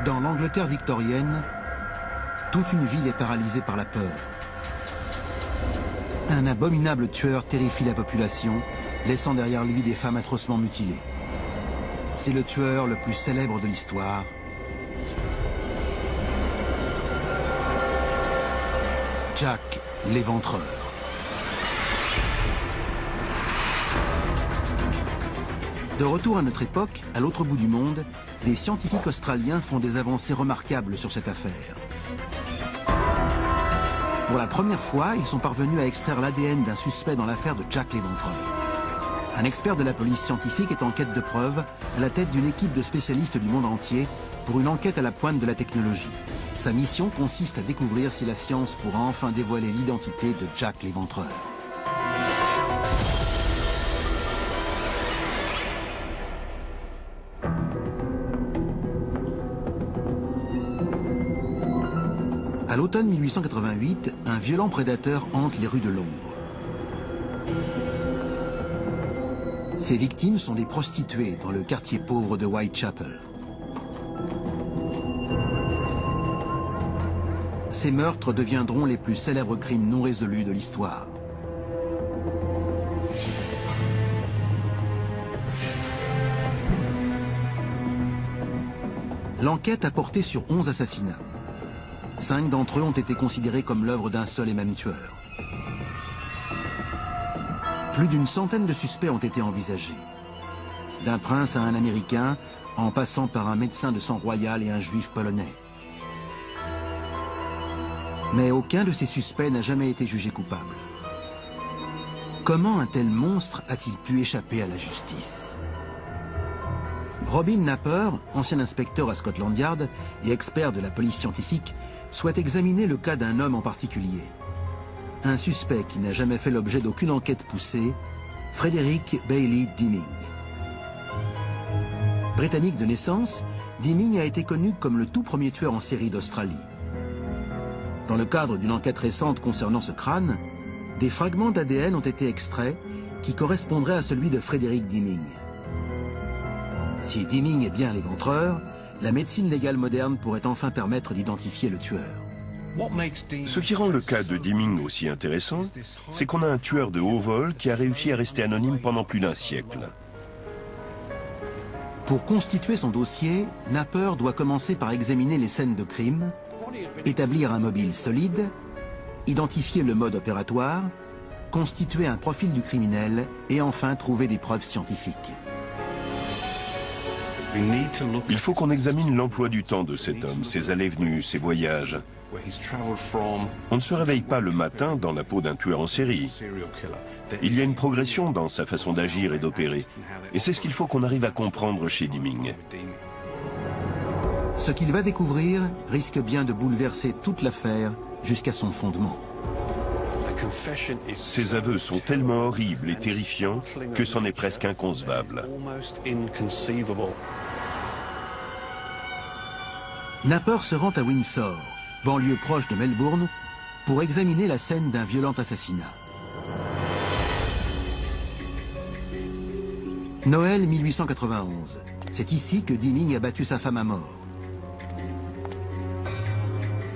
Dans l'Angleterre victorienne, toute une ville est paralysée par la peur. Un abominable tueur terrifie la population, laissant derrière lui des femmes atrocement mutilées. C'est le tueur le plus célèbre de l'histoire. Jack l'Éventreur. De retour à notre époque, à l'autre bout du monde, les scientifiques australiens font des avancées remarquables sur cette affaire. Pour la première fois, ils sont parvenus à extraire l'ADN d'un suspect dans l'affaire de Jack l'Éventreur. Un expert de la police scientifique est en quête de preuves, à la tête d'une équipe de spécialistes du monde entier, pour une enquête à la pointe de la technologie. Sa mission consiste à découvrir si la science pourra enfin dévoiler l'identité de Jack l'Éventreur. À l'automne 1888, un violent prédateur hante les rues de Londres. Ses victimes sont des prostituées dans le quartier pauvre de Whitechapel. Ces meurtres deviendront les plus célèbres crimes non résolus de l'histoire. L'enquête a porté sur 11 assassinats. 5 d'entre eux ont été considérés comme l'œuvre d'un seul et même tueur. Plus d'une centaine de suspects ont été envisagés. D'un prince à un Américain, en passant par un médecin de sang royal et un juif polonais. Mais aucun de ces suspects n'a jamais été jugé coupable. Comment un tel monstre a-t-il pu échapper à la justice? Robin Napper, ancien inspecteur à Scotland Yard et expert de la police scientifique, souhaite examiner le cas d'un homme en particulier. Un suspect qui n'a jamais fait l'objet d'aucune enquête poussée, Frederick Bailey Deeming. Britannique de naissance, Deeming a été connu comme le tout premier tueur en série d'Australie. Dans le cadre d'une enquête récente concernant ce crâne, des fragments d'ADN ont été extraits qui correspondraient à celui de Frederick Deeming. Si Deeming est bien l'éventreur, la médecine légale moderne pourrait enfin permettre d'identifier le tueur. Ce qui rend le cas de Deeming aussi intéressant, c'est qu'on a un tueur de haut vol qui a réussi à rester anonyme pendant plus d'un siècle. Pour constituer son dossier, Napper doit commencer par examiner les scènes de crime, établir un mobile solide, identifier le mode opératoire, constituer un profil du criminel et enfin trouver des preuves scientifiques. Il faut qu'on examine l'emploi du temps de cet homme, ses allées-venues, ses voyages. On ne se réveille pas le matin dans la peau d'un tueur en série. Il y a une progression dans sa façon d'agir et d'opérer. Et c'est ce qu'il faut qu'on arrive à comprendre chez Deeming. Ce qu'il va découvrir risque bien de bouleverser toute l'affaire jusqu'à son fondement. Ses aveux sont tellement horribles et terrifiants que c'en est presque inconcevable. Napper se rend à Windsor, banlieue proche de Melbourne, pour examiner la scène d'un violent assassinat. Noël 1891. C'est ici que Deeming a battu sa femme à mort.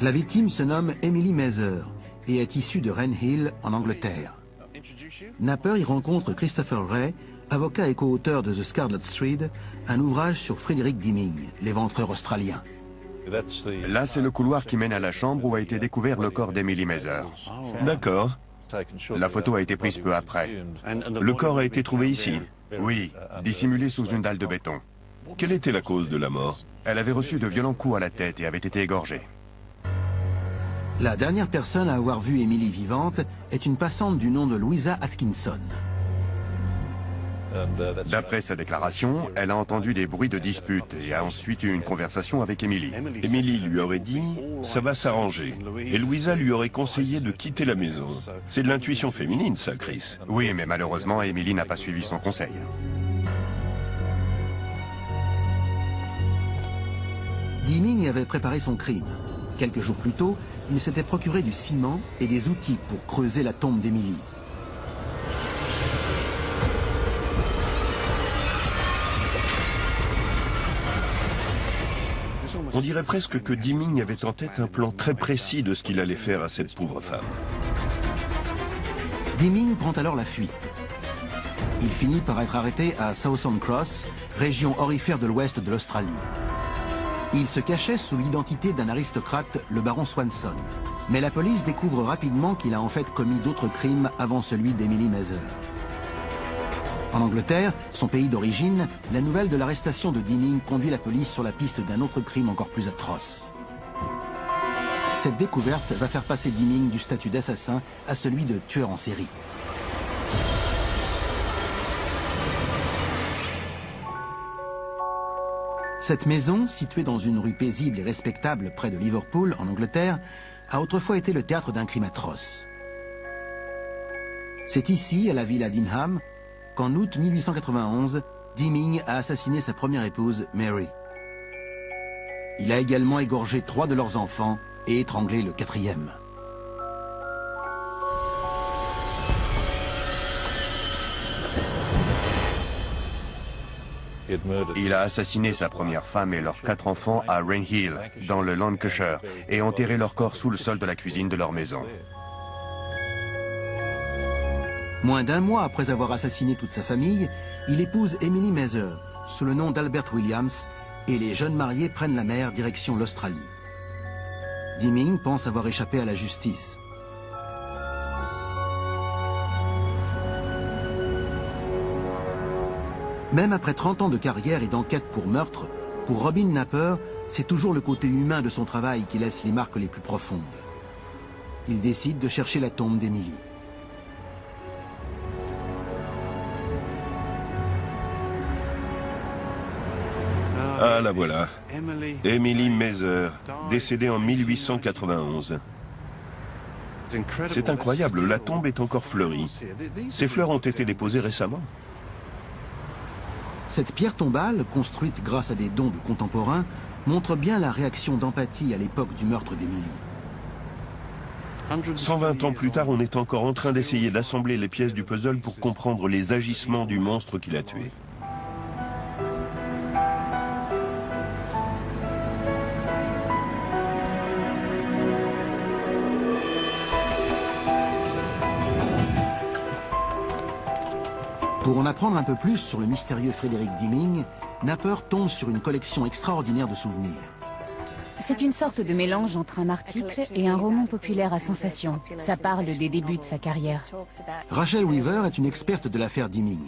La victime se nomme Emily Mather et est issue de Wren Hill, en Angleterre. Napper y rencontre Christopher Wray, avocat et co-auteur de The Scarlet Thread, un ouvrage sur Frederick Deeming, l'éventreur australien. Là, c'est le couloir qui mène à la chambre où a été découvert le corps d'Emily Mather. D'accord. La photo a été prise peu après. Le corps a été trouvé ici. Oui, dissimulé sous une dalle de béton. Quelle était la cause de la mort? Elle avait reçu de violents coups à la tête et avait été égorgée. La dernière personne à avoir vu Emily vivante est une passante du nom de Louisa Atkinson. D'après sa déclaration, elle a entendu des bruits de dispute et a ensuite eu une conversation avec Emily. Emily lui aurait dit « ça va s'arranger » et Louisa lui aurait conseillé de quitter la maison. C'est de l'intuition féminine, ça, Chris. Oui, mais malheureusement, Emily n'a pas suivi son conseil. Deeming avait préparé son crime. Quelques jours plus tôt, il s'était procuré du ciment et des outils pour creuser la tombe d'Emily. On dirait presque que Dimming avait en tête un plan très précis de ce qu'il allait faire à cette pauvre femme. Dimming prend alors la fuite. Il finit par être arrêté à Southern Cross, région aurifère de l'ouest de l'Australie. Il se cachait sous l'identité d'un aristocrate, le baron Swanson. Mais la police découvre rapidement qu'il a en fait commis d'autres crimes avant celui d'Emily Mather. En Angleterre, son pays d'origine, la nouvelle de l'arrestation de Dimming conduit la police sur la piste d'un autre crime encore plus atroce. Cette découverte va faire passer Dimming du statut d'assassin à celui de tueur en série. Cette maison, située dans une rue paisible et respectable près de Liverpool, en Angleterre, a autrefois été le théâtre d'un crime atroce. C'est ici, à la villa d'Inham, qu'en août 1891, Dimming a assassiné sa première épouse, Mary. Il a également égorgé 3 de leurs enfants et étranglé le 4e. Il a assassiné sa première femme et leurs 4 enfants à Rainhill, dans le Lancashire, et enterré leur corps sous le sol de la cuisine de leur maison. Moins d'un mois après avoir assassiné toute sa famille, il épouse Emily Mather, sous le nom d'Albert Williams, et les jeunes mariés prennent la mer direction l'Australie. Dimming pense avoir échappé à la justice. Même après 30 ans de carrière et d'enquête pour meurtre, pour Robin Napper, c'est toujours le côté humain de son travail qui laisse les marques les plus profondes. Il décide de chercher la tombe d'Emily. Ah, la voilà. Emily Mather, décédée en 1891. C'est incroyable, la tombe est encore fleurie. Ces fleurs ont été déposées récemment. Cette pierre tombale, construite grâce à des dons de contemporains, montre bien la réaction d'empathie à l'époque du meurtre d'Emily. 120 ans plus tard, on est encore en train d'essayer d'assembler les pièces du puzzle pour comprendre les agissements du monstre qui l'a tué. Pour en apprendre un peu plus sur le mystérieux Frederick Dimming, Napper tombe sur une collection extraordinaire de souvenirs. C'est une sorte de mélange entre un article et un roman populaire à sensation. Ça parle des débuts de sa carrière. Rachel Weaver est une experte de l'affaire Dimming.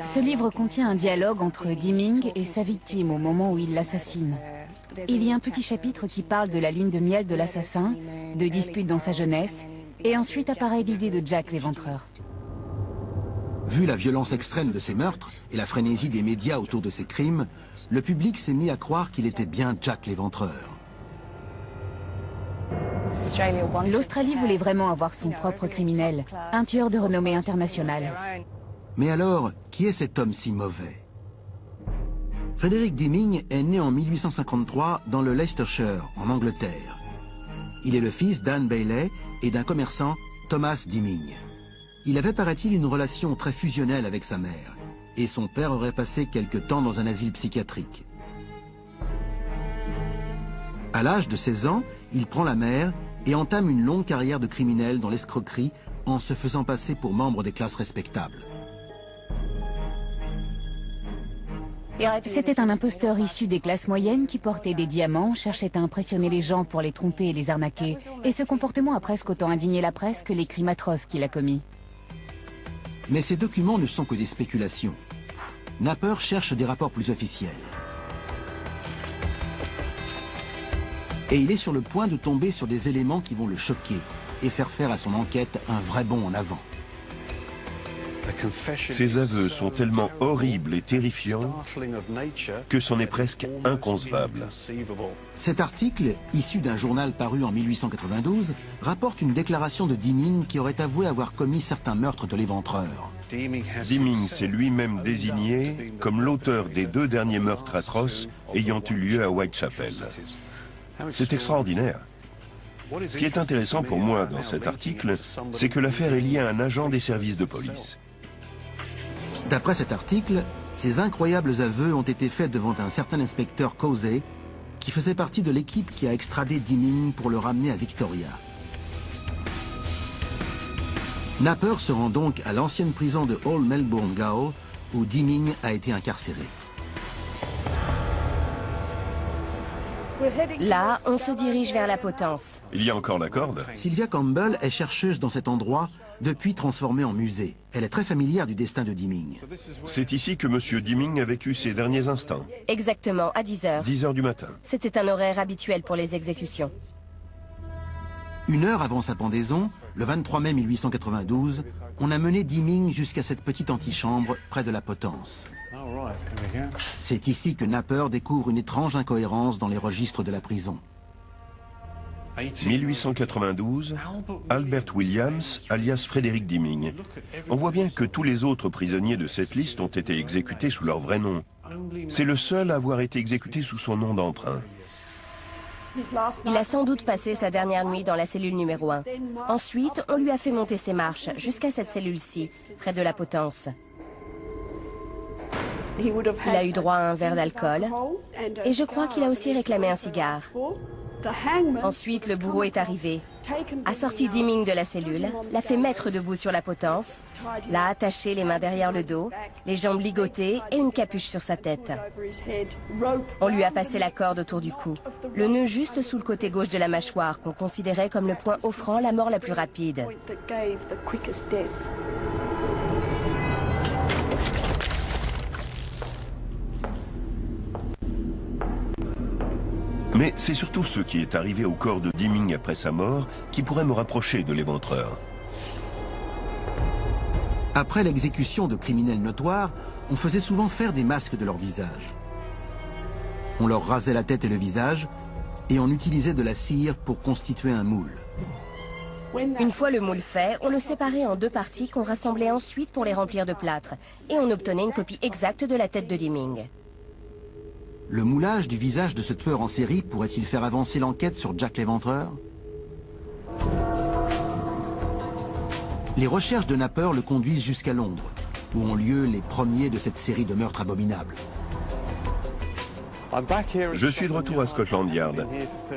Ce livre contient un dialogue entre Dimming et sa victime au moment où il l'assassine. Il y a un petit chapitre qui parle de la lune de miel de l'assassin, de disputes dans sa jeunesse, et ensuite apparaît l'idée de Jack l'Éventreur. Vu la violence extrême de ces meurtres et la frénésie des médias autour de ces crimes, le public s'est mis à croire qu'il était bien Jack l'Éventreur. L'Australie voulait vraiment avoir son propre criminel, un tueur de renommée internationale. Mais alors, qui est cet homme si mauvais? Frederick Dimming est né en 1853 dans le Leicestershire, en Angleterre. Il est le fils d'Anne Bailey et d'un commerçant, Thomas Dimming. Il avait, paraît-il, une relation très fusionnelle avec sa mère, et son père aurait passé quelque temps dans un asile psychiatrique. À l'âge de 16 ans, il prend la mer et entame une longue carrière de criminel dans l'escroquerie en se faisant passer pour membre des classes respectables. C'était un imposteur issu des classes moyennes qui portait des diamants, cherchait à impressionner les gens pour les tromper et les arnaquer. Et ce comportement a presque autant indigné la presse que les crimes atroces qu'il a commis. Mais ces documents ne sont que des spéculations. Napper cherche des rapports plus officiels. Et il est sur le point de tomber sur des éléments qui vont le choquer et faire faire à son enquête un vrai bond en avant. Ces aveux sont tellement horribles et terrifiants que c'en est presque inconcevable. Cet article, issu d'un journal paru en 1892, rapporte une déclaration de Dimming qui aurait avoué avoir commis certains meurtres de l'Éventreur. Dimming s'est lui-même désigné comme l'auteur des 2 derniers meurtres atroces ayant eu lieu à Whitechapel. C'est extraordinaire. Ce qui est intéressant pour moi dans cet article, c'est que l'affaire est liée à un agent des services de police. D'après cet article, ces incroyables aveux ont été faits devant un certain inspecteur Causey, qui faisait partie de l'équipe qui a extradé Deming pour le ramener à Victoria. Napper se rend donc à l'ancienne prison de Old Melbourne Gaol, où Deming a été incarcéré. Là, on se dirige vers la potence. Il y a encore la corde? Sylvia Campbell est chercheuse dans cet endroit, depuis transformé en musée. Elle est très familière du destin de Deming. C'est ici que M. Deming a vécu ses derniers instants. Exactement, à 10 heures. 10 heures du matin. C'était un horaire habituel pour les exécutions. 1 heure avant sa pendaison, le 23 mai 1892, on a mené Deming jusqu'à cette petite antichambre près de la potence. C'est ici que Napper découvre une étrange incohérence dans les registres de la prison. 1892, Albert Williams, alias Frédéric Deming. On voit bien que tous les autres prisonniers de cette liste ont été exécutés sous leur vrai nom. C'est le seul à avoir été exécuté sous son nom d'emprunt. Il a sans doute passé sa dernière nuit dans la cellule numéro 1. Ensuite, on lui a fait monter ses marches jusqu'à cette cellule-ci, près de la potence. Il a eu droit à un verre d'alcool et je crois qu'il a aussi réclamé un cigare. Ensuite, le bourreau est arrivé, a sorti Deming de la cellule, l'a fait mettre debout sur la potence, l'a attaché les mains derrière le dos, les jambes ligotées et une capuche sur sa tête. On lui a passé la corde autour du cou, le nœud juste sous le côté gauche de la mâchoire qu'on considérait comme le point offrant la mort la plus rapide. Mais c'est surtout ce qui est arrivé au corps de Deming après sa mort qui pourrait me rapprocher de l'éventreur. Après l'exécution de criminels notoires, on faisait souvent faire des masques de leur visage. On leur rasait la tête et le visage, et on utilisait de la cire pour constituer un moule. Une fois le moule fait, on le séparait en 2 parties qu'on rassemblait ensuite pour les remplir de plâtre, et on obtenait une copie exacte de la tête de Deming. Le moulage du visage de ce tueur en série pourrait-il faire avancer l'enquête sur Jack l'Éventreur? Les recherches de Napper le conduisent jusqu'à Londres, où ont lieu les premiers de cette série de meurtres abominables. Je suis de retour à Scotland Yard.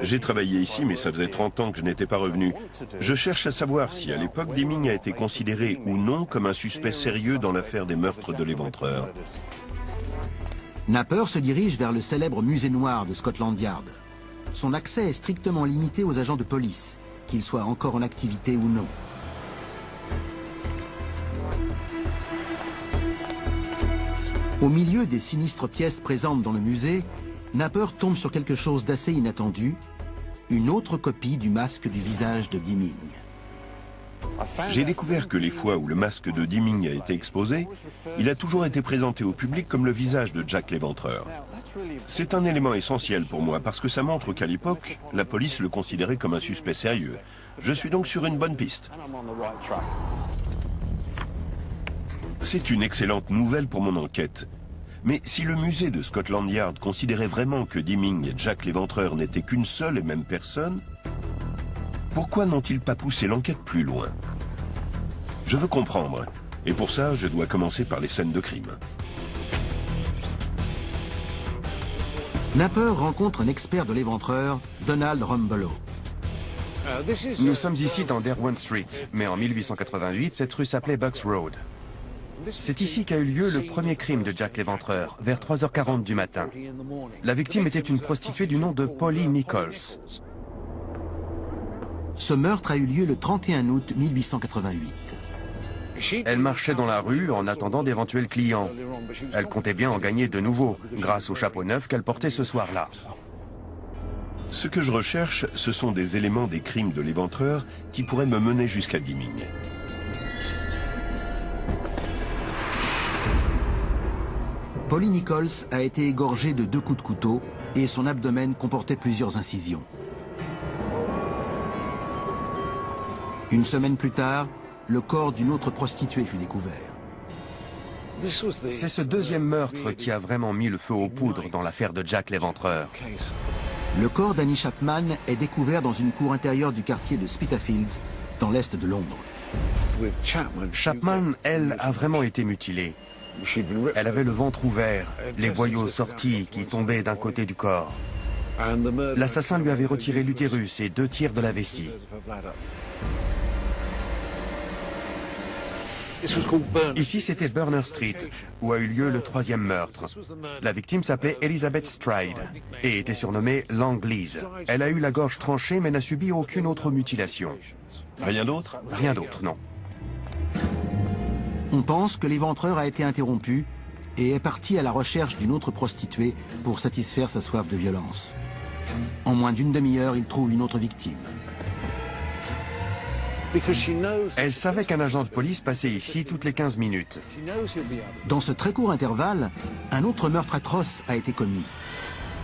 J'ai travaillé ici, mais ça faisait 30 ans que je n'étais pas revenu. Je cherche à savoir si, à l'époque, Deming a été considéré ou non comme un suspect sérieux dans l'affaire des meurtres de l'Éventreur. Napper se dirige vers le célèbre musée noir de Scotland Yard. Son accès est strictement limité aux agents de police, qu'ils soient encore en activité ou non. Au milieu des sinistres pièces présentes dans le musée, Napper tombe sur quelque chose d'assez inattendu, une autre copie du masque du visage de Deming. J'ai découvert que les fois où le masque de Deming a été exposé, il a toujours été présenté au public comme le visage de Jack l'Éventreur. C'est un élément essentiel pour moi parce que ça montre qu'à l'époque, la police le considérait comme un suspect sérieux. Je suis donc sur une bonne piste. C'est une excellente nouvelle pour mon enquête. Mais si le musée de Scotland Yard considérait vraiment que Deming et Jack l'Éventreur n'étaient qu'une seule et même personne, pourquoi n'ont-ils pas poussé l'enquête plus loin? Je veux comprendre, et pour ça, je dois commencer par les scènes de crime. Napper rencontre un expert de l'Éventreur, Donald Rumbelow. Nous sommes ici dans Derwent Street, mais en 1888, cette rue s'appelait Bucks Road. C'est ici qu'a eu lieu le premier crime de Jack l'Éventreur, vers 3h40 du matin. La victime était une prostituée du nom de Polly Nichols. Ce meurtre a eu lieu le 31 août 1888. Elle marchait dans la rue en attendant d'éventuels clients. Elle comptait bien en gagner de nouveau, grâce au chapeau neuf qu'elle portait ce soir-là. Ce que je recherche, ce sont des éléments des crimes de l'Éventreur qui pourraient me mener jusqu'à Deming. Polly Nichols a été égorgée de 2 coups de couteau et son abdomen comportait plusieurs incisions. Une semaine plus tard, le corps d'une autre prostituée fut découvert. C'est ce deuxième meurtre qui a vraiment mis le feu aux poudres dans l'affaire de Jack l'Éventreur. Le corps d'Annie Chapman est découvert dans une cour intérieure du quartier de Spitalfields, dans l'est de Londres. Chapman, elle, a vraiment été mutilée. Elle avait le ventre ouvert, les boyaux sortis qui tombaient d'un côté du corps. L'assassin lui avait retiré l'utérus et 2 tiers de la vessie. Ici, c'était Burner Street, où a eu lieu le 3e meurtre. La victime s'appelait Elizabeth Stride et était surnommée Langlise. Elle a eu la gorge tranchée mais n'a subi aucune autre mutilation. Rien d'autre? Rien d'autre, non. On pense que l'éventreur a été interrompu et est parti à la recherche d'une autre prostituée pour satisfaire sa soif de violence. En moins d'une demi-heure, il trouve une autre victime. Elle savait qu'un agent de police passait ici toutes les 15 minutes. Dans ce très court intervalle, un autre meurtre atroce a été commis.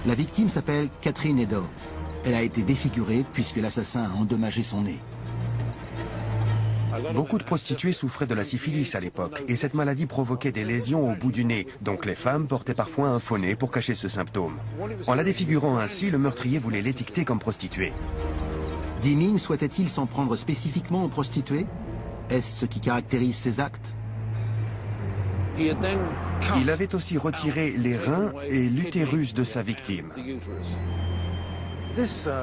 La victime s'appelle Catherine Eddowes. Elle a été défigurée puisque l'assassin a endommagé son nez. Beaucoup de prostituées souffraient de la syphilis à l'époque et cette maladie provoquait des lésions au bout du nez. Donc les femmes portaient parfois un faux nez pour cacher ce symptôme. En la défigurant ainsi, le meurtrier voulait l'étiqueter comme prostituée. Dimming souhaitait-il s'en prendre spécifiquement aux prostituées? Est-ce ce qui caractérise ses actes? Il avait aussi retiré les reins et l'utérus de sa victime.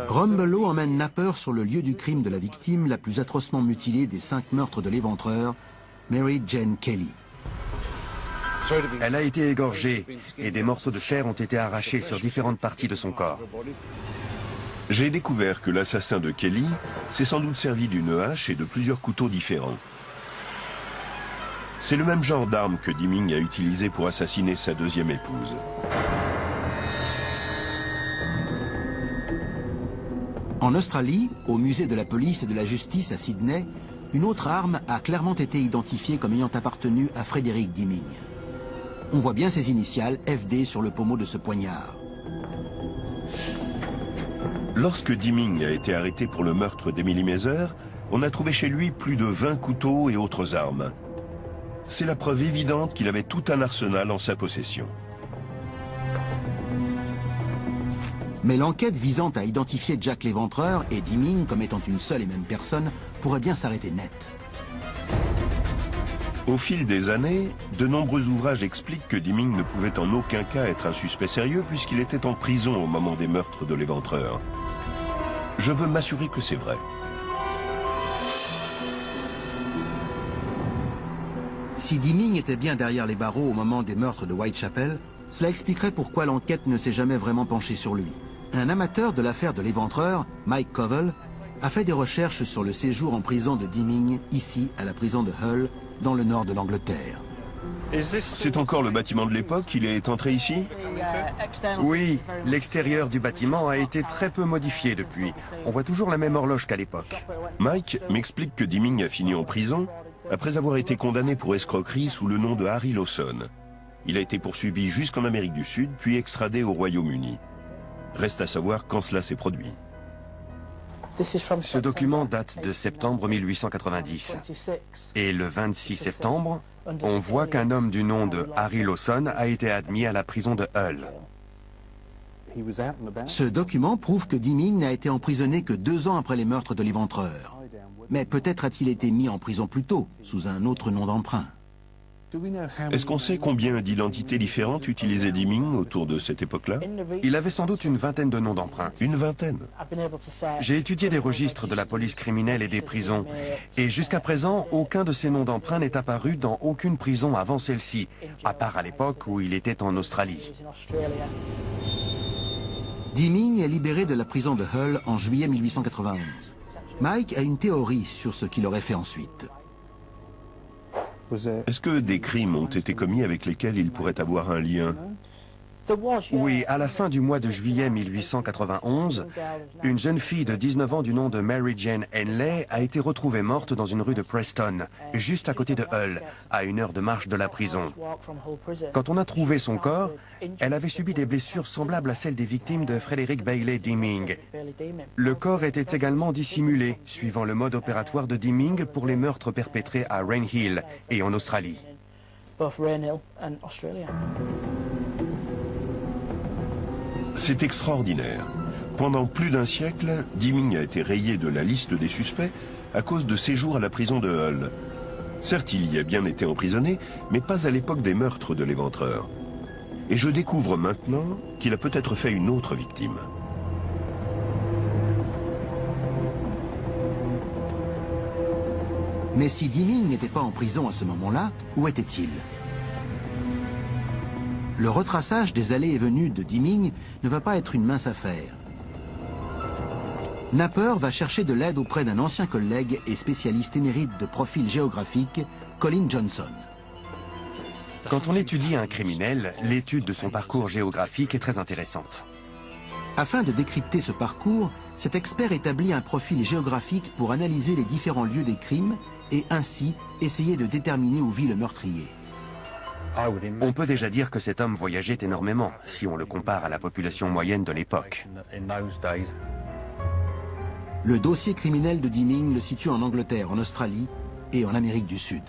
Rumbelow emmène Napper sur le lieu du crime de la victime la plus atrocement mutilée des 5 meurtres de l'éventreur, Mary Jane Kelly. Elle a été égorgée et des morceaux de chair ont été arrachés sur différentes parties de son corps. J'ai découvert que l'assassin de Kelly s'est sans doute servi d'une hache et de plusieurs couteaux différents. C'est le même genre d'arme que Dimming a utilisé pour assassiner sa 2e épouse. En Australie, au musée de la police et de la justice à Sydney, une autre arme a clairement été identifiée comme ayant appartenu à Frederick Dimming. On voit bien ses initiales FD sur le pommeau de ce poignard. Lorsque Dimming a été arrêté pour le meurtre d'Emily Mazer, on a trouvé chez lui plus de 20 couteaux et autres armes. C'est la preuve évidente qu'il avait tout un arsenal en sa possession. Mais l'enquête visant à identifier Jack l'Éventreur et Dimming comme étant une seule et même personne pourrait bien s'arrêter net. Au fil des années, de nombreux ouvrages expliquent que Dimming ne pouvait en aucun cas être un suspect sérieux puisqu'il était en prison au moment des meurtres de l'Éventreur. Je veux m'assurer que c'est vrai. Si Dimming était bien derrière les barreaux au moment des meurtres de Whitechapel, cela expliquerait pourquoi l'enquête ne s'est jamais vraiment penchée sur lui. Un amateur de l'affaire de l'Éventreur, Mike Covell, a fait des recherches sur le séjour en prison de Dimming, ici, à la prison de Hull, dans le nord de l'Angleterre. C'est encore le bâtiment de l'époque, il est entré ici? Oui, l'extérieur du bâtiment a été très peu modifié depuis. On voit toujours la même horloge qu'à l'époque. Mike m'explique que Dimming a fini en prison après avoir été condamné pour escroquerie sous le nom de Harry Lawson. Il a été poursuivi jusqu'en Amérique du Sud, puis extradé au Royaume-Uni. Reste à savoir quand cela s'est produit. Ce document date de septembre 1890. Et le 26 septembre, on voit qu'un homme du nom de Harry Lawson a été admis à la prison de Hull. Ce document prouve que Dimming n'a été emprisonné que 2 ans après les meurtres de l'Éventreur. Mais peut-être a-t-il été mis en prison plus tôt, sous un autre nom d'emprunt. Est-ce qu'on sait combien d'identités différentes utilisait Dimming autour de cette époque-là? Il avait sans doute une vingtaine de noms d'emprunt. Une vingtaine. J'ai étudié des registres de la police criminelle et des prisons. Et jusqu'à présent, aucun de ces noms d'emprunt n'est apparu dans aucune prison avant celle-ci, à part à l'époque où il était en Australie. Dimming est libéré de la prison de Hull en juillet 1891. Mike a une théorie sur ce qu'il aurait fait ensuite. Est-ce que des crimes ont été commis avec lesquels il pourrait avoir un lien? Oui, à la fin du mois de juillet 1891, une jeune fille de 19 ans du nom de Mary Jane Henley a été retrouvée morte dans une rue de Preston, juste à côté de Hull, à 1 heure de marche de la prison. Quand on a trouvé son corps, elle avait subi des blessures semblables à celles des victimes de Frederick Bailey Dimming. Le corps était également dissimulé, suivant le mode opératoire de Dimming pour les meurtres perpétrés à Rainhill et en Australie. C'est extraordinaire. Pendant plus d'un siècle, Dimming a été rayé de la liste des suspects à cause de séjours à la prison de Hull. Certes, il y a bien été emprisonné, mais pas à l'époque des meurtres de l'Éventreur. Et je découvre maintenant qu'il a peut-être fait une autre victime. Mais si Deming n'était pas en prison à ce moment-là, où était-il? Le retraçage des allées et venues de Deming ne va pas être une mince affaire. Napper va chercher de l'aide auprès d'un ancien collègue et spécialiste émérite de profil géographique, Colin Johnson. Quand on étudie un criminel, l'étude de son parcours géographique est très intéressante. Afin de décrypter ce parcours, cet expert établit un profil géographique pour analyser les différents lieux des crimes et ainsi essayer de déterminer où vit le meurtrier. On peut déjà dire que cet homme voyageait énormément, si on le compare à la population moyenne de l'époque. Le dossier criminel de Deming le situe en Angleterre, en Australie et en Amérique du Sud.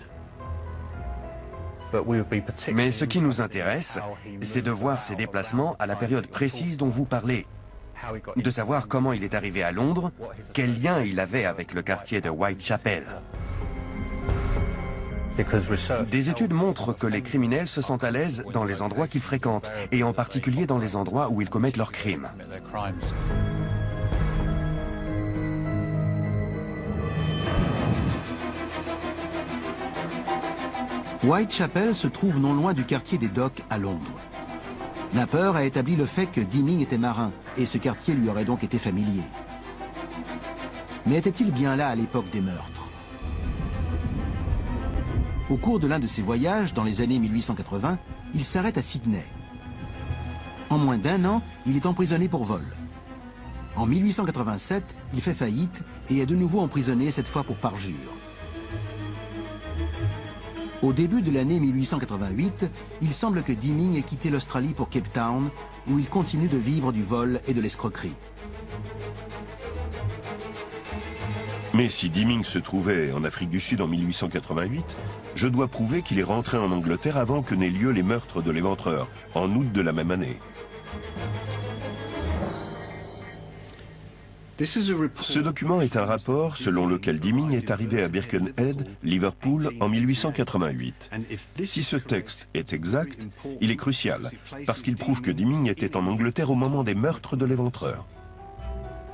Mais ce qui nous intéresse, c'est de voir ses déplacements à la période précise dont vous parlez. De savoir comment il est arrivé à Londres, quel lien il avait avec le quartier de Whitechapel. Des études montrent que les criminels se sentent à l'aise dans les endroits qu'ils fréquentent, et en particulier dans les endroits où ils commettent leurs crimes. Whitechapel se trouve non loin du quartier des Docks à Londres. Napper a établi le fait que Deming était marin et ce quartier lui aurait donc été familier. Mais était-il bien là à l'époque des meurtres? Au cours de l'un de ses voyages, dans les années 1880, il s'arrête à Sydney. En moins d'1 an, il est emprisonné pour vol. En 1887, il fait faillite et est de nouveau emprisonné, cette fois pour parjure. Au début de l'année 1888, il semble que Deming ait quitté l'Australie pour Cape Town, où il continue de vivre du vol et de l'escroquerie. Mais si Deming se trouvait en Afrique du Sud en 1888, je dois prouver qu'il est rentré en Angleterre avant que n'aient lieu les meurtres de l'Éventreur, en août de la même année. Ce document est un rapport selon lequel Deming est arrivé à Birkenhead, Liverpool, en 1888. Si ce texte est exact, il est crucial, parce qu'il prouve que Deming était en Angleterre au moment des meurtres de l'Éventreur.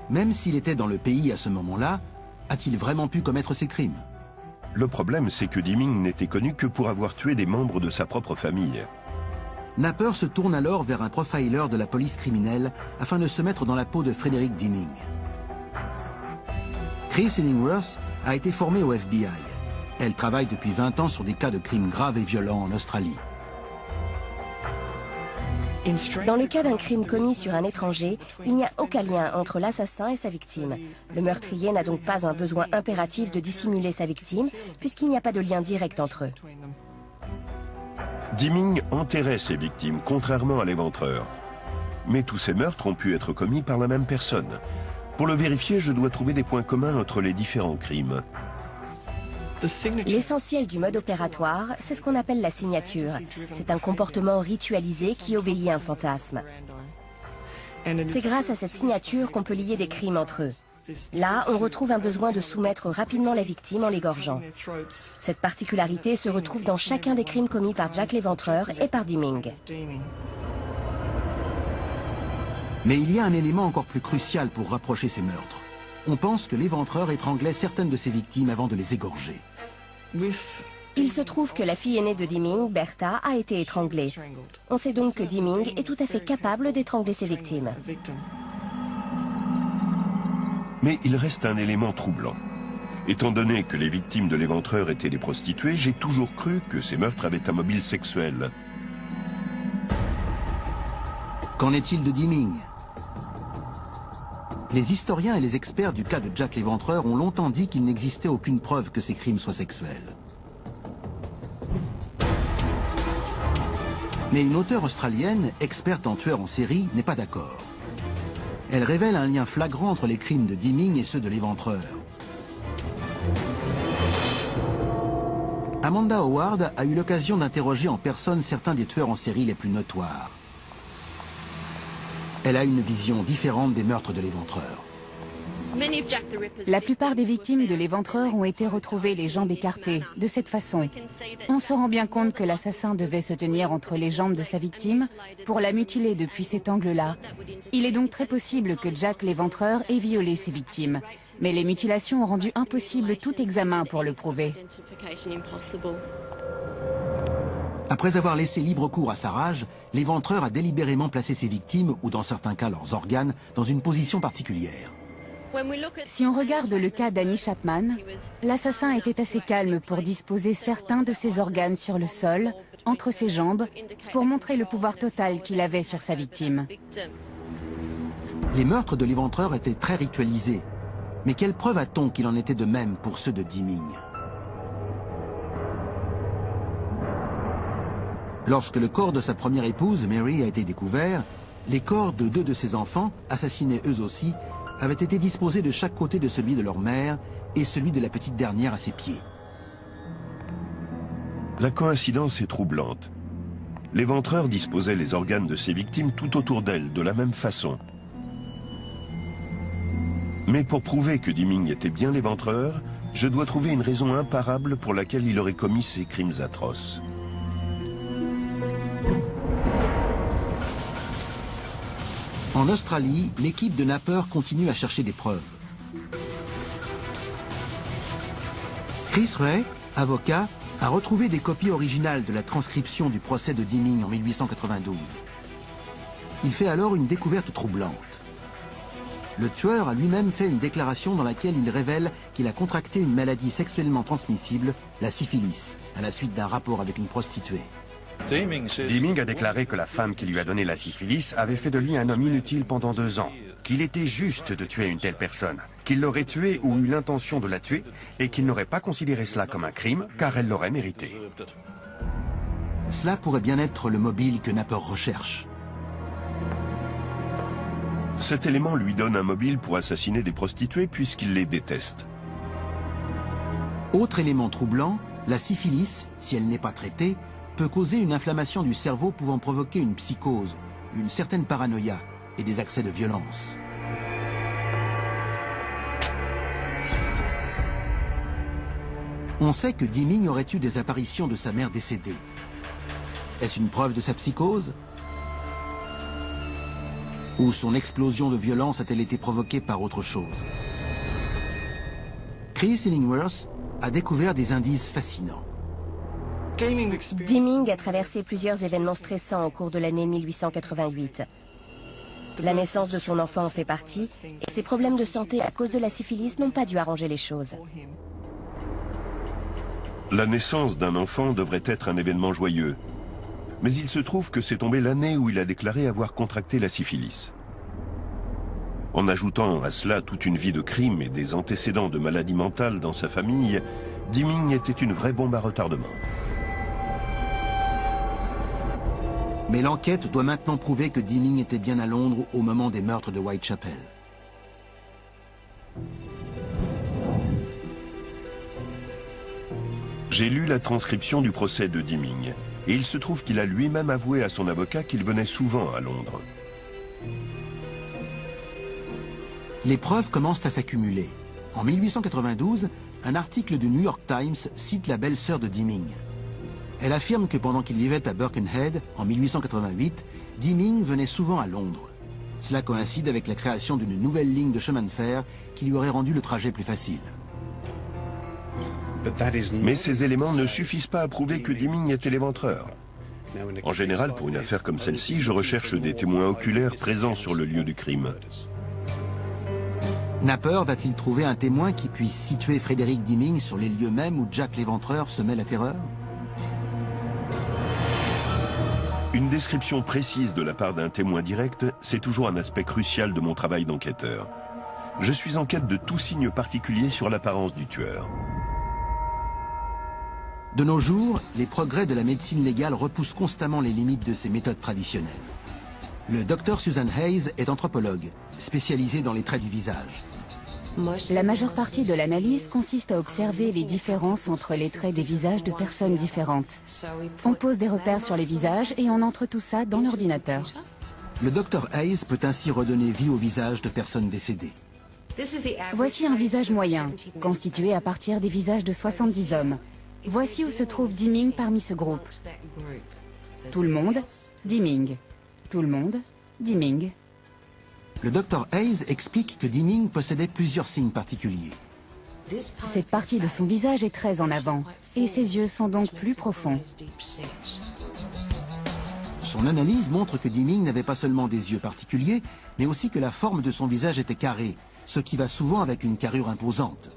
Même s'il était dans le pays à ce moment-là, a-t-il vraiment pu commettre ces crimes? Le problème, c'est que Deming n'était connu que pour avoir tué des membres de sa propre famille. Napper se tourne alors vers un profiler de la police criminelle afin de se mettre dans la peau de Frederick Deming. Chris Illingworth a été formée au FBI. Elle travaille depuis 20 ans sur des cas de crimes graves et violents en Australie. Dans le cas d'un crime commis sur un étranger, il n'y a aucun lien entre l'assassin et sa victime. Le meurtrier n'a donc pas un besoin impératif de dissimuler sa victime, puisqu'il n'y a pas de lien direct entre eux. Deming enterrait ses victimes, contrairement à l'Éventreur. Mais tous ces meurtres ont pu être commis par la même personne. Pour le vérifier, je dois trouver des points communs entre les différents crimes. L'essentiel du mode opératoire, c'est ce qu'on appelle la signature. C'est un comportement ritualisé qui obéit à un fantasme. C'est grâce à cette signature qu'on peut lier des crimes entre eux. Là, on retrouve un besoin de soumettre rapidement la victime en l'égorgeant. Cette particularité se retrouve dans chacun des crimes commis par Jack l'Éventreur et par Deming. Mais il y a un élément encore plus crucial pour rapprocher ces meurtres. On pense que l'Éventreur étranglait certaines de ses victimes avant de les égorger. Il se trouve que la fille aînée de Deming, Bertha, a été étranglée. On sait donc que Deming est tout à fait capable d'étrangler ses victimes. Mais il reste un élément troublant. Étant donné que les victimes de l'Éventreur étaient des prostituées, j'ai toujours cru que ces meurtres avaient un mobile sexuel. Qu'en est-il de Deming? Les historiens et les experts du cas de Jack l'Éventreur ont longtemps dit qu'il n'existait aucune preuve que ces crimes soient sexuels. Mais une auteure australienne, experte en tueurs en série, n'est pas d'accord. Elle révèle un lien flagrant entre les crimes de Deming et ceux de l'Éventreur. Amanda Howard a eu l'occasion d'interroger en personne certains des tueurs en série les plus notoires. Elle a une vision différente des meurtres de l'Éventreur. La plupart des victimes de l'éventreur ont été retrouvées les jambes écartées, de cette façon. On se rend bien compte que l'assassin devait se tenir entre les jambes de sa victime pour la mutiler depuis cet angle-là. Il est donc très possible que Jack l'éventreur ait violé ses victimes. Mais les mutilations ont rendu impossible tout examen pour le prouver. Après avoir laissé libre cours à sa rage, l'éventreur a délibérément placé ses victimes, ou dans certains cas leurs organes, dans une position particulière. Si on regarde le cas d'Annie Chapman, l'assassin était assez calme pour disposer certains de ses organes sur le sol, entre ses jambes, pour montrer le pouvoir total qu'il avait sur sa victime. Les meurtres de l'éventreur étaient très ritualisés. Mais quelle preuve a-t-on qu'il en était de même pour ceux de Dimming? Lorsque le corps de sa première épouse, Mary, a été découvert, les corps de 2 de ses enfants, assassinés eux aussi, avaient été disposés de chaque côté de celui de leur mère et celui de la petite dernière à ses pieds. La coïncidence est troublante. L'éventreur disposait les organes de ses victimes tout autour d'elle, de la même façon. Mais pour prouver que Dimming était bien l'éventreur, je dois trouver une raison imparable pour laquelle il aurait commis ces crimes atroces. En Australie, l'équipe de Napper continue à chercher des preuves. Chris Ray, avocat, a retrouvé des copies originales de la transcription du procès de Dimming en 1892. Il fait alors une découverte troublante. Le tueur a lui-même fait une déclaration dans laquelle il révèle qu'il a contracté une maladie sexuellement transmissible, la syphilis, à la suite d'un rapport avec une prostituée. Dimming a déclaré que la femme qui lui a donné la syphilis avait fait de lui un homme inutile pendant 2 ans, qu'il était juste de tuer une telle personne, qu'il l'aurait tuée ou eu l'intention de la tuer, et qu'il n'aurait pas considéré cela comme un crime, car elle l'aurait mérité. Cela pourrait bien être le mobile que Napper recherche. Cet élément lui donne un mobile pour assassiner des prostituées puisqu'il les déteste. Autre élément troublant, la syphilis, si elle n'est pas traitée, peut causer une inflammation du cerveau pouvant provoquer une psychose, une certaine paranoïa et des accès de violence. On sait que Dimming aurait eu des apparitions de sa mère décédée. Est-ce une preuve de sa psychose? Ou son explosion de violence a-t-elle été provoquée par autre chose? Chris Illingworth a découvert des indices fascinants. Dimming a traversé plusieurs événements stressants au cours de l'année 1888. La naissance de son enfant en fait partie, et ses problèmes de santé à cause de la syphilis n'ont pas dû arranger les choses. La naissance d'un enfant devrait être un événement joyeux. Mais il se trouve que c'est tombé l'année où il a déclaré avoir contracté la syphilis. En ajoutant à cela toute une vie de crimes et des antécédents de maladies mentales dans sa famille, Dimming était une vraie bombe à retardement. Mais l'enquête doit maintenant prouver que Dimming était bien à Londres au moment des meurtres de Whitechapel. J'ai lu la transcription du procès de Dimming, et il se trouve qu'il a lui-même avoué à son avocat qu'il venait souvent à Londres. Les preuves commencent à s'accumuler. En 1892, un article du New York Times cite la belle-sœur de Dimming. Elle affirme que pendant qu'il vivait à Birkenhead, en 1888, Dimming venait souvent à Londres. Cela coïncide avec la création d'une nouvelle ligne de chemin de fer qui lui aurait rendu le trajet plus facile. Mais ces éléments ne suffisent pas à prouver que Dimming était l'éventreur. En général, pour une affaire comme celle-ci, je recherche des témoins oculaires présents sur le lieu du crime. Napper va-t-il trouver un témoin qui puisse situer Frédéric Dimming sur les lieux mêmes où Jack l'éventreur semait la terreur? Une description précise de la part d'un témoin direct, c'est toujours un aspect crucial de mon travail d'enquêteur. Je suis en quête de tout signe particulier sur l'apparence du tueur. De nos jours, les progrès de la médecine légale repoussent constamment les limites de ces méthodes traditionnelles. Le docteur Susan Hayes est anthropologue, spécialisée dans les traits du visage. La majeure partie de l'analyse consiste à observer les différences entre les traits des visages de personnes différentes. On pose des repères sur les visages et on entre tout ça dans l'ordinateur. Le docteur Hayes peut ainsi redonner vie au visage de personnes décédées. Voici un visage moyen, constitué à partir des visages de 70 hommes. Voici où se trouve Deming parmi ce groupe. Tout le monde, Deming. Tout le monde, Deming. Le docteur Hayes explique que Deming possédait plusieurs signes particuliers. Cette partie de son visage est très en avant, et ses yeux sont donc plus profonds. Son analyse montre que Deming n'avait pas seulement des yeux particuliers, mais aussi que la forme de son visage était carrée, ce qui va souvent avec une carrure imposante.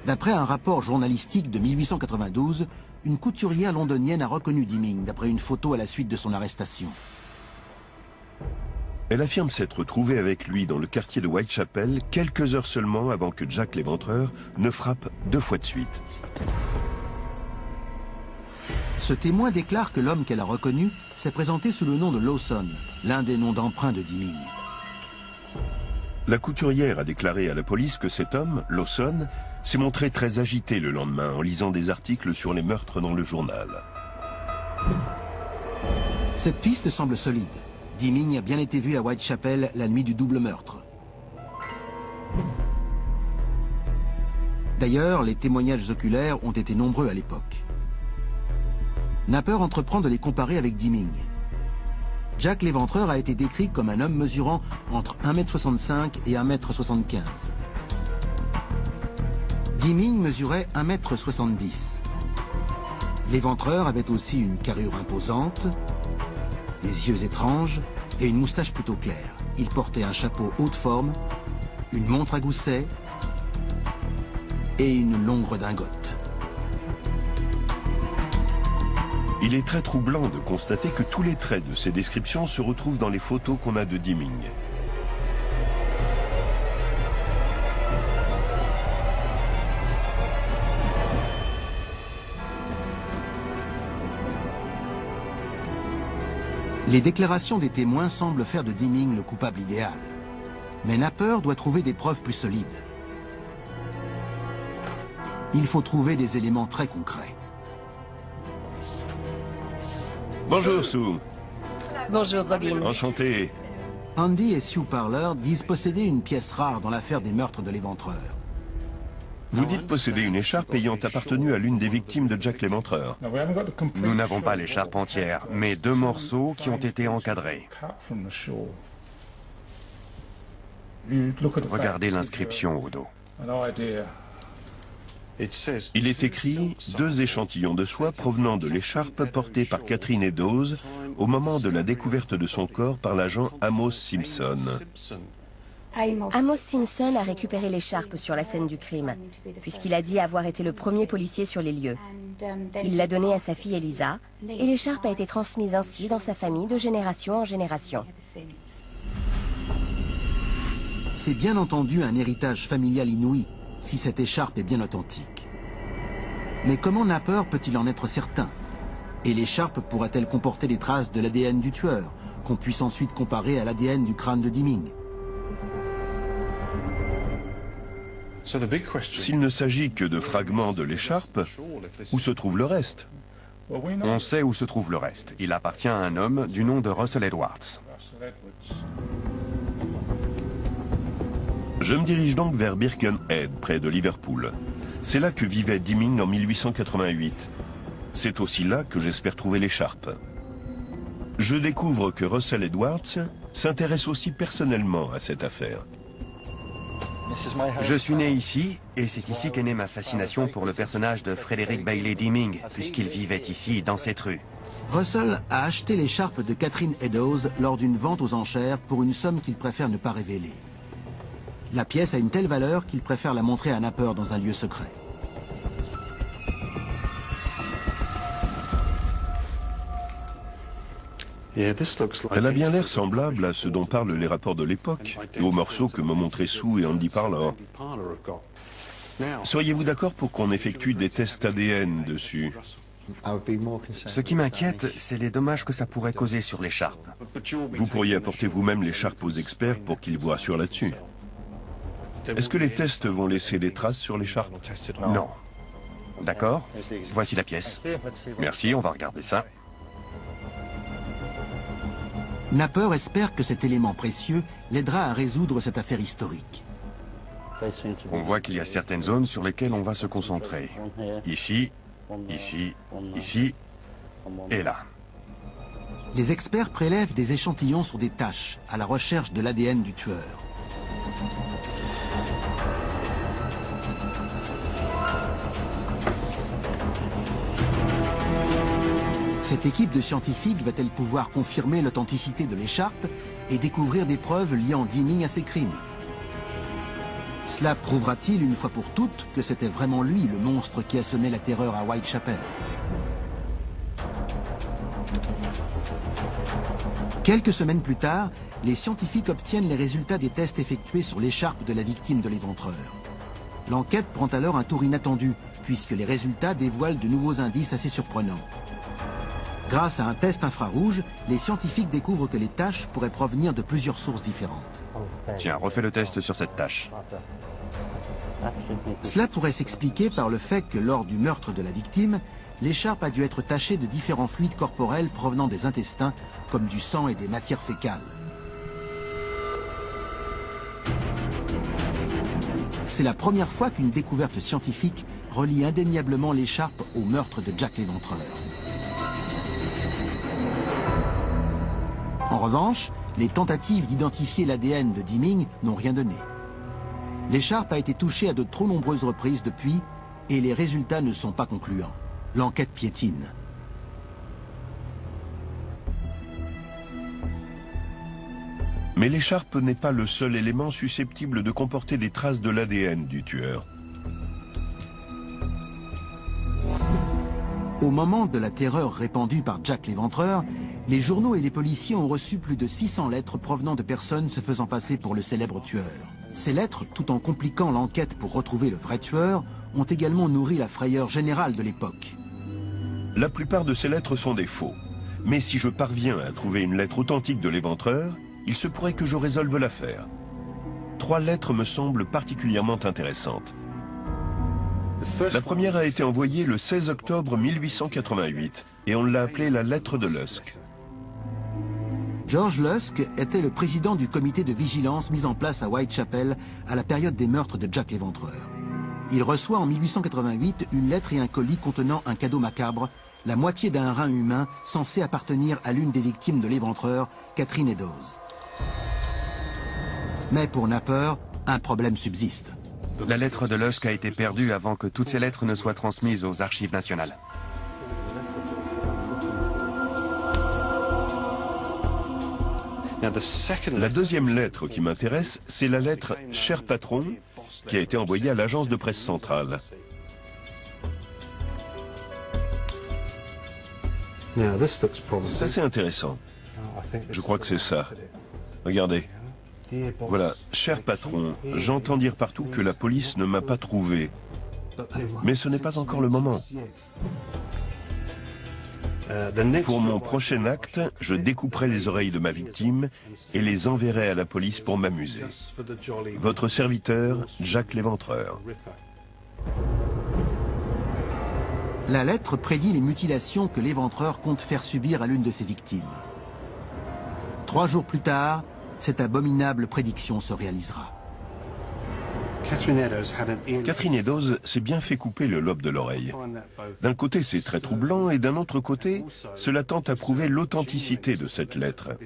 D'après un rapport journalistique de 1892, une couturière londonienne a reconnu Deming d'après une photo à la suite de son arrestation. Elle affirme s'être trouvée avec lui dans le quartier de Whitechapel quelques heures seulement avant que Jack l'Éventreur ne frappe 2 fois de suite. Ce témoin déclare que l'homme qu'elle a reconnu s'est présenté sous le nom de Lawson, l'un des noms d'emprunt de Deming. La couturière a déclaré à la police que cet homme, Lawson, s'est montré très agité le lendemain en lisant des articles sur les meurtres dans le journal. Cette piste semble solide. Deming a bien été vu à Whitechapel la nuit du double meurtre. D'ailleurs, les témoignages oculaires ont été nombreux à l'époque. Napper entreprend de les comparer avec Deming. Jack l'Éventreur a été décrit comme un homme mesurant entre 1,65 m et 1,75 m. Deming mesurait 1,70 m. L'Éventreur avait aussi une carrure imposante, des yeux étranges et une moustache plutôt claire. Il portait un chapeau haute forme, une montre à gousset et une longue redingote. Il est très troublant de constater que tous les traits de ces descriptions se retrouvent dans les photos qu'on a de Deming. Les déclarations des témoins semblent faire de Deming le coupable idéal. Mais Napper doit trouver des preuves plus solides. Il faut trouver des éléments très concrets. Bonjour Sue. Bonjour Robin. Enchanté. Andy et Sue Parler disent posséder une pièce rare dans l'affaire des meurtres de l'Éventreur. Vous dites posséder une écharpe ayant appartenu à l'une des victimes de Jack l'Éventreur. Nous n'avons pas l'écharpe entière, mais 2 morceaux qui ont été encadrés. Regardez l'inscription au dos. Il est écrit « 2 échantillons de soie provenant de l'écharpe portée par Catherine Eddowes au moment de la découverte de son corps par l'agent Amos Simpson. » Amos Simpson a récupéré l'écharpe sur la scène du crime, puisqu'il a dit avoir été le premier policier sur les lieux. Il l'a donnée à sa fille Elisa, et l'écharpe a été transmise ainsi dans sa famille de génération en génération. C'est bien entendu un héritage familial inouï, si cette écharpe est bien authentique. Mais comment Napper peut-il en être certain? Et l'écharpe pourrait-elle comporter des traces de l'ADN du tueur, qu'on puisse ensuite comparer à l'ADN du crâne de Deming? S'il ne s'agit que de fragments de l'écharpe, où se trouve le reste? On sait où se trouve le reste. Il appartient à un homme du nom de Russell Edwards. Je me dirige donc vers Birkenhead, près de Liverpool. C'est là que vivait Deming en 1888. C'est aussi là que j'espère trouver l'écharpe. Je découvre que Russell Edwards s'intéresse aussi personnellement à cette affaire. Je suis né ici, et c'est ici qu'est née ma fascination pour le personnage de Frederick Bailey Deming, puisqu'il vivait ici, dans cette rue. Russell a acheté l'écharpe de Catherine Eddowes lors d'une vente aux enchères pour une somme qu'il préfère ne pas révéler. La pièce a une telle valeur qu'il préfère la montrer à Napper dans un lieu secret. Elle a bien l'air semblable à ce dont parlent les rapports de l'époque, et aux morceaux que m'ont montré Sue et Andy Parler. Seriez-vous d'accord pour qu'on effectue des tests ADN dessus? Ce qui m'inquiète, c'est les dommages que ça pourrait causer sur l'écharpe. Vous pourriez apporter vous-même l'écharpe aux experts pour qu'ils vous rassurent là-dessus. Est-ce que les tests vont laisser des traces sur l'écharpe? Non. D'accord. Voici la pièce. Merci, on va regarder ça. Napper espère que cet élément précieux l'aidera à résoudre cette affaire historique. On voit qu'il y a certaines zones sur lesquelles on va se concentrer. Ici, ici, ici et là. Les experts prélèvent des échantillons sur des taches à la recherche de l'ADN du tueur. Cette équipe de scientifiques va-t-elle pouvoir confirmer l'authenticité de l'écharpe et découvrir des preuves liant Deeming à ses crimes? Cela prouvera-t-il une fois pour toutes que c'était vraiment lui le monstre qui a semé la terreur à Whitechapel? Quelques semaines plus tard, les scientifiques obtiennent les résultats des tests effectués sur l'écharpe de la victime de l'éventreur. L'enquête prend alors un tour inattendu, puisque les résultats dévoilent de nouveaux indices assez surprenants. Grâce à un test infrarouge, les scientifiques découvrent que les taches pourraient provenir de plusieurs sources différentes. Tiens, refais le test sur cette tache. Cela pourrait s'expliquer par le fait que lors du meurtre de la victime, l'écharpe a dû être tachée de différents fluides corporels provenant des intestins, comme du sang et des matières fécales. C'est la première fois qu'une découverte scientifique relie indéniablement l'écharpe au meurtre de Jack l'Éventreur. En revanche, les tentatives d'identifier l'ADN de Deeming n'ont rien donné. L'écharpe a été touchée à de trop nombreuses reprises depuis et les résultats ne sont pas concluants. L'enquête piétine. Mais l'écharpe n'est pas le seul élément susceptible de comporter des traces de l'ADN du tueur. Au moment de la terreur répandue par Jack l'Éventreur, les journaux et les policiers ont reçu plus de 600 lettres provenant de personnes se faisant passer pour le célèbre tueur. Ces lettres, tout en compliquant l'enquête pour retrouver le vrai tueur, ont également nourri la frayeur générale de l'époque. La plupart de ces lettres sont des faux. Mais si je parviens à trouver une lettre authentique de l'éventreur, il se pourrait que je résolve l'affaire. 3 lettres me semblent particulièrement intéressantes. La première a été envoyée le 16 octobre 1888 et on l'a appelée la lettre de Lusk. George Lusk était le président du comité de vigilance mis en place à Whitechapel à la période des meurtres de Jack l'Éventreur. Il reçoit en 1888 une lettre et un colis contenant un cadeau macabre, la moitié d'un rein humain censé appartenir à l'une des victimes de l'Éventreur, Catherine Eddowes. Mais pour Napper, un problème subsiste. La lettre de Lusk a été perdue avant que toutes ces lettres ne soient transmises aux archives nationales. La deuxième lettre qui m'intéresse, c'est la lettre « Cher patron » qui a été envoyée à l'agence de presse centrale. C'est assez intéressant. Je crois que c'est ça. Regardez. Voilà, « Cher patron, j'entends dire partout que la police ne m'a pas trouvé. Mais ce n'est pas encore le moment. Pour mon prochain acte, je découperai les oreilles de ma victime et les enverrai à la police pour m'amuser. Votre serviteur, Jack l'Éventreur. » La lettre prédit les mutilations que l'Éventreur compte faire subir à l'une de ses victimes. 3 jours plus tard, cette abominable prédiction se réalisera. Catherine Eddowes s'est bien fait couper le lobe de l'oreille. D'un côté, c'est très troublant, et d'un autre côté, cela tente à prouver l'authenticité de cette lettre.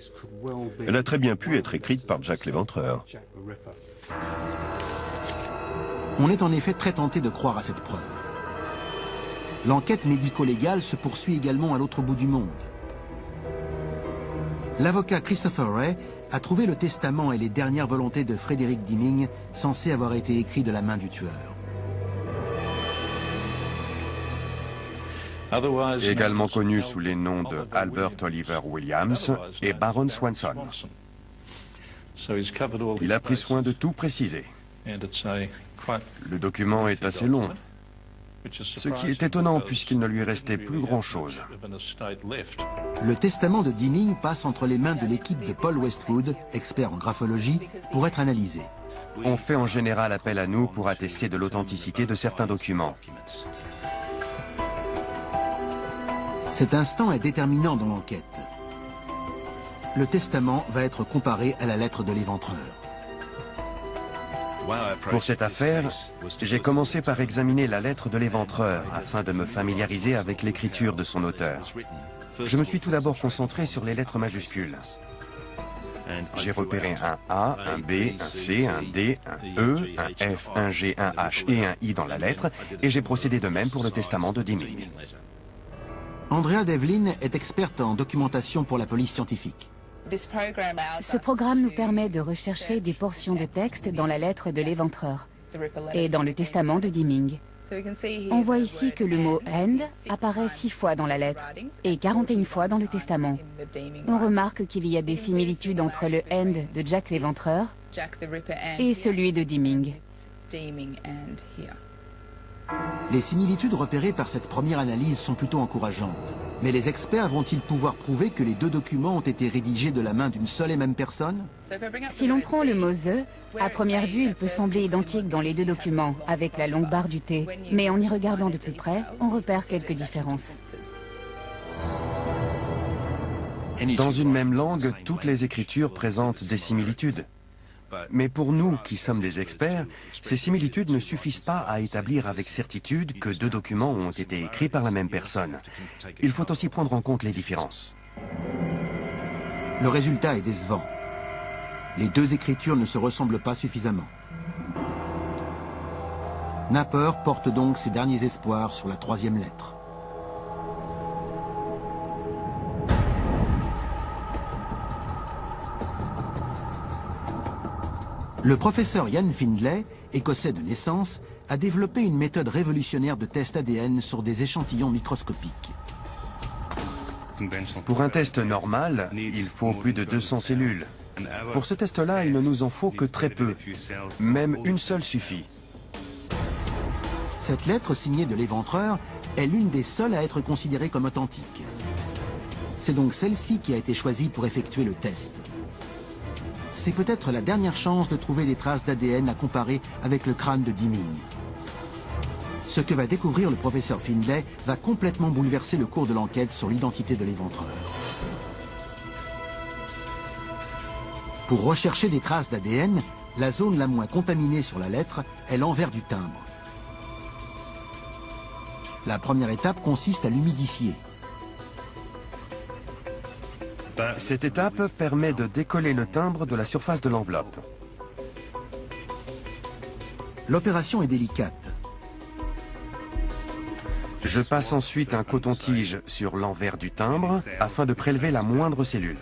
Elle a très bien pu être écrite par Jack l'Éventreur. On est en effet très tenté de croire à cette preuve. L'enquête médico-légale se poursuit également à l'autre bout du monde. L'avocat Christopher Wray a trouvé le testament et les dernières volontés de Frederick Deeming, censés avoir été écrits de la main du tueur. Également connu sous les noms de Albert Oliver Williams et Baron Swanson. Il a pris soin de tout préciser. Le document est assez long, ce qui est étonnant puisqu'il ne lui restait plus grand-chose. Le testament de Deeming passe entre les mains de l'équipe de Paul Westwood, expert en graphologie, pour être analysé. On fait en général appel à nous pour attester de l'authenticité de certains documents. Cet instant est déterminant dans l'enquête. Le testament va être comparé à la lettre de l'éventreur. Pour cette affaire, j'ai commencé par examiner la lettre de l'éventreur afin de me familiariser avec l'écriture de son auteur. Je me suis tout d'abord concentré sur les lettres majuscules. J'ai repéré un A, un B, un C, un D, un E, un F, un G, un H et un I dans la lettre, et j'ai procédé de même pour le testament de Deming. Andrea Devlin est experte en documentation pour la police scientifique. Ce programme nous permet de rechercher des portions de texte dans la lettre de l'éventreur et dans le testament de Deming. On voit ici que le mot « end » apparaît 6 fois dans la lettre et 41 fois dans le testament. On remarque qu'il y a des similitudes entre le « end » de Jack l'Éventreur et celui de Deming. Les similitudes repérées par cette première analyse sont plutôt encourageantes. Mais les experts vont-ils pouvoir prouver que les deux documents ont été rédigés de la main d'une seule et même personne? Si l'on prend le mot « the », à première vue, il peut sembler identique dans les deux documents, avec la longue barre du T. Mais en y regardant de plus près, on repère quelques différences. Dans une même langue, toutes les écritures présentent des similitudes. Mais pour nous, qui sommes des experts, ces similitudes ne suffisent pas à établir avec certitude que deux documents ont été écrits par la même personne. Il faut aussi prendre en compte les différences. Le résultat est décevant. Les deux écritures ne se ressemblent pas suffisamment. Napper porte donc ses derniers espoirs sur la troisième lettre. Le professeur Ian Findlay, écossais de naissance, a développé une méthode révolutionnaire de test ADN sur des échantillons microscopiques. Pour un test normal, il faut plus de 200 cellules. Pour ce test-là, il ne nous en faut que très peu. Même une seule suffit. Cette lettre signée de l'éventreur est l'une des seules à être considérée comme authentique. C'est donc celle-ci qui a été choisie pour effectuer le test. C'est peut-être la dernière chance de trouver des traces d'ADN à comparer avec le crâne de Deming. Ce que va découvrir le professeur Findlay va complètement bouleverser le cours de l'enquête sur l'identité de l'éventreur. Pour rechercher des traces d'ADN, la zone la moins contaminée sur la lettre est l'envers du timbre. La première étape consiste à l'humidifier. Cette étape permet de décoller le timbre de la surface de l'enveloppe. L'opération est délicate. Je passe ensuite un coton-tige sur l'envers du timbre afin de prélever la moindre cellule.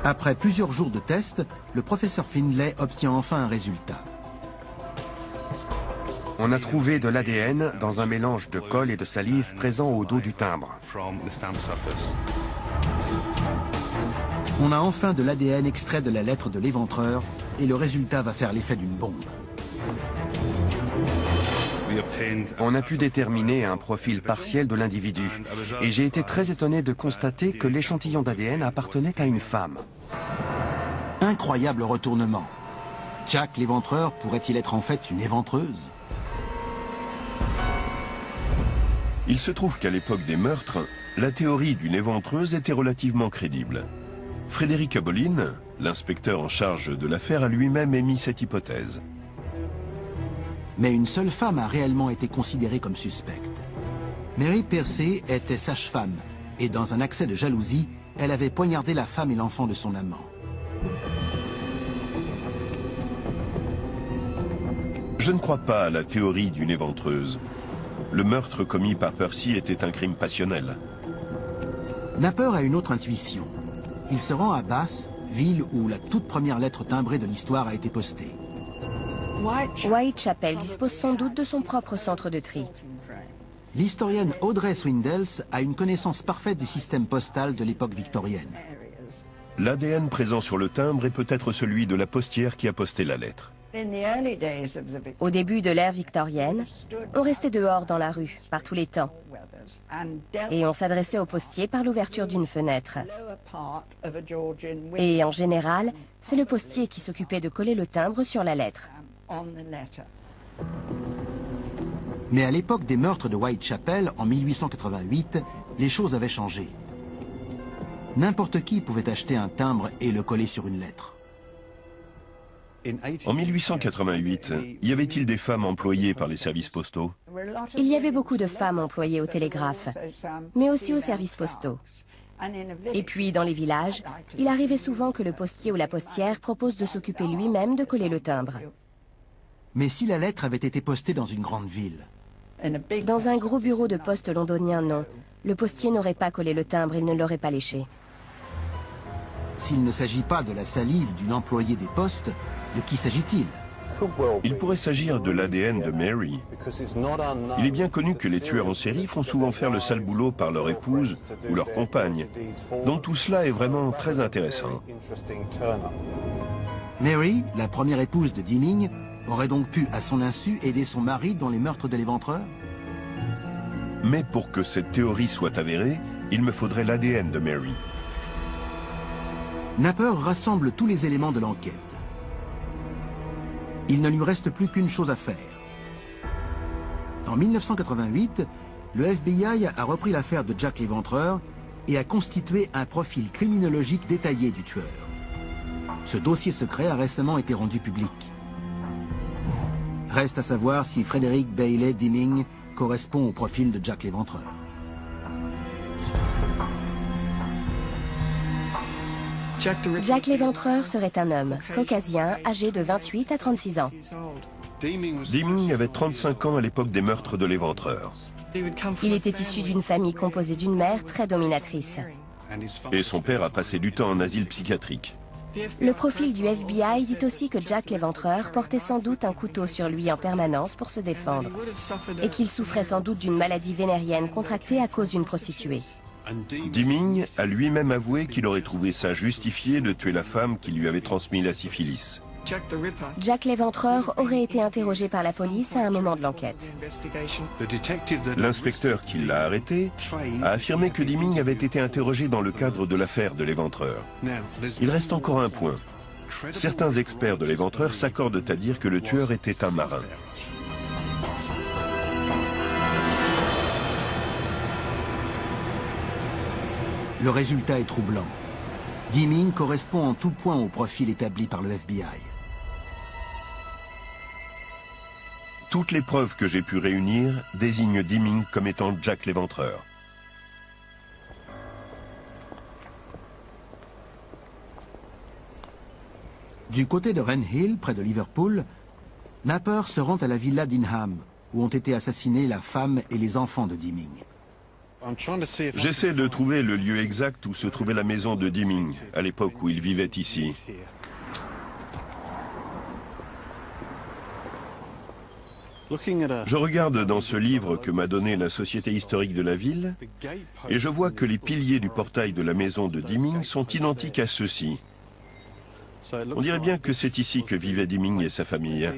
Après plusieurs jours de tests, le professeur Findlay obtient enfin un résultat. On a trouvé de l'ADN dans un mélange de colle et de salive présent au dos du timbre. On a enfin de l'ADN extrait de la lettre de l'éventreur et le résultat va faire l'effet d'une bombe. On a pu déterminer un profil partiel de l'individu et j'ai été très étonné de constater que l'échantillon d'ADN appartenait à une femme. Incroyable retournement. Jack l'éventreur pourrait-il être en fait une éventreuse? Il se trouve qu'à l'époque des meurtres, la théorie d'une éventreuse était relativement crédible. Frédéric Abolin, l'inspecteur en charge de l'affaire, a lui-même émis cette hypothèse. Mais une seule femme a réellement été considérée comme suspecte. Mary Percy était sage-femme et dans un accès de jalousie, elle avait poignardé la femme et l'enfant de son amant. Je ne crois pas à la théorie d'une éventreuse. Le meurtre commis par Percy était un crime passionnel. Napper a une autre intuition. Il se rend à Bath, ville où la toute première lettre timbrée de l'histoire a été postée. Whitechapel dispose sans doute de son propre centre de tri. L'historienne Audrey Swindles a une connaissance parfaite du système postal de l'époque victorienne. L'ADN présent sur le timbre est peut-être celui de la postière qui a posté la lettre. Au début de l'ère victorienne, on restait dehors dans la rue, par tous les temps. Et on s'adressait au postier par l'ouverture d'une fenêtre. Et en général, c'est le postier qui s'occupait de coller le timbre sur la lettre. Mais à l'époque des meurtres de Whitechapel, en 1888, les choses avaient changé. N'importe qui pouvait acheter un timbre et le coller sur une lettre. En 1888, y avait-il des femmes employées par les services postaux? Il y avait beaucoup de femmes employées au télégraphe, mais aussi aux services postaux. Et puis, dans les villages, il arrivait souvent que le postier ou la postière propose de s'occuper lui-même de coller le timbre. Mais si la lettre avait été postée dans une grande ville? Dans un gros bureau de poste londonien, non. Le postier n'aurait pas collé le timbre, il ne l'aurait pas léché. S'il ne s'agit pas de la salive d'une employée des postes, de qui s'agit-il? Il pourrait s'agir de l'ADN de Mary. Il est bien connu que les tueurs en série font souvent faire le sale boulot par leur épouse ou leur compagne. Donc tout cela est vraiment très intéressant. Mary, la première épouse de Deeming, aurait donc pu, à son insu, aider son mari dans les meurtres de l'éventreur? Mais pour que cette théorie soit avérée, il me faudrait l'ADN de Mary. Napper rassemble tous les éléments de l'enquête. Il ne lui reste plus qu'une chose à faire. En 1988, le FBI a repris l'affaire de Jack l'Éventreur et a constitué un profil criminologique détaillé du tueur. Ce dossier secret a récemment été rendu public. Reste à savoir si Frederick Bailey Deeming correspond au profil de Jack l'Éventreur. Jack l'Éventreur serait un homme, caucasien, âgé de 28 à 36 ans. Deeming avait 35 ans à l'époque des meurtres de l'Éventreur. Il était issu d'une famille composée d'une mère très dominatrice. Et son père a passé du temps en asile psychiatrique. Le profil du FBI dit aussi que Jack l'Éventreur portait sans doute un couteau sur lui en permanence pour se défendre et qu'il souffrait sans doute d'une maladie vénérienne contractée à cause d'une prostituée. Deeming a lui-même avoué qu'il aurait trouvé ça justifié de tuer la femme qui lui avait transmis la syphilis. Jack l'Éventreur aurait été interrogé par la police à un moment de l'enquête. L'inspecteur qui l'a arrêté a affirmé que Deeming avait été interrogé dans le cadre de l'affaire de l'Éventreur. Il reste encore un point. Certains experts de l'Éventreur s'accordent à dire que le tueur était un marin. Le résultat est troublant. Deeming correspond en tout point au profil établi par le FBI. Toutes les preuves que j'ai pu réunir désignent Deeming comme étant Jack l'Éventreur. Du côté de Wren Hill, près de Liverpool, Napper se rend à la villa d'Inham, où ont été assassinés la femme et les enfants de Deeming. J'essaie de trouver le lieu exact où se trouvait la maison de Deeming, à l'époque où il vivait ici. Je regarde dans ce livre que m'a donné la Société historique de la ville, et je vois que les piliers du portail de la maison de Deeming sont identiques à ceux-ci. On dirait bien que c'est ici que vivaient Deeming et sa famille.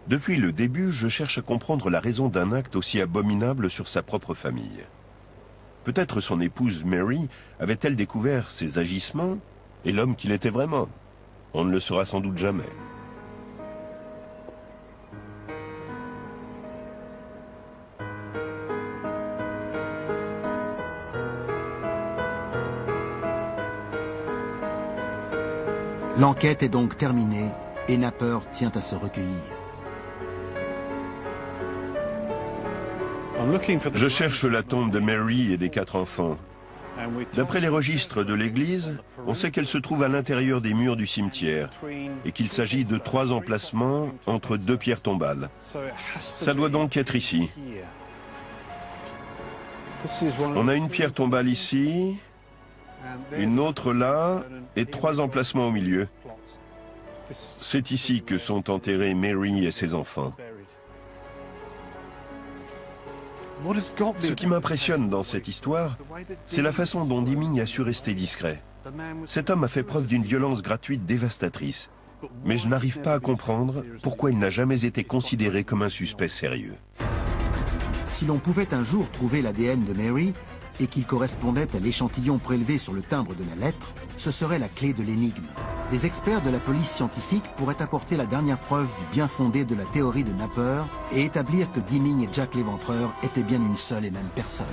Depuis le début, je cherche à comprendre la raison d'un acte aussi abominable sur sa propre famille. Peut-être son épouse Mary avait-elle découvert ses agissements et l'homme qu'il était vraiment. On ne le saura sans doute jamais. L'enquête est donc terminée et Napper tient à se recueillir. Je cherche la tombe de Mary et des 4 enfants. D'après les registres de l'église, on sait qu'elle se trouve à l'intérieur des murs du cimetière et qu'il s'agit de 3 emplacements entre 2 pierres tombales. Ça doit donc être ici. On a une pierre tombale ici, une autre là et 3 emplacements au milieu. C'est ici que sont enterrés Mary et ses enfants. Ce qui m'impressionne dans cette histoire, c'est la façon dont Deeming a su rester discret. Cet homme a fait preuve d'une violence gratuite dévastatrice. Mais je n'arrive pas à comprendre pourquoi il n'a jamais été considéré comme un suspect sérieux. Si l'on pouvait un jour trouver l'ADN de Mary et qu'il correspondait à l'échantillon prélevé sur le timbre de la lettre, ce serait la clé de l'énigme. Les experts de la police scientifique pourraient apporter la dernière preuve du bien fondé de la théorie de Napper et établir que Deming et Jack l'Éventreur étaient bien une seule et même personne.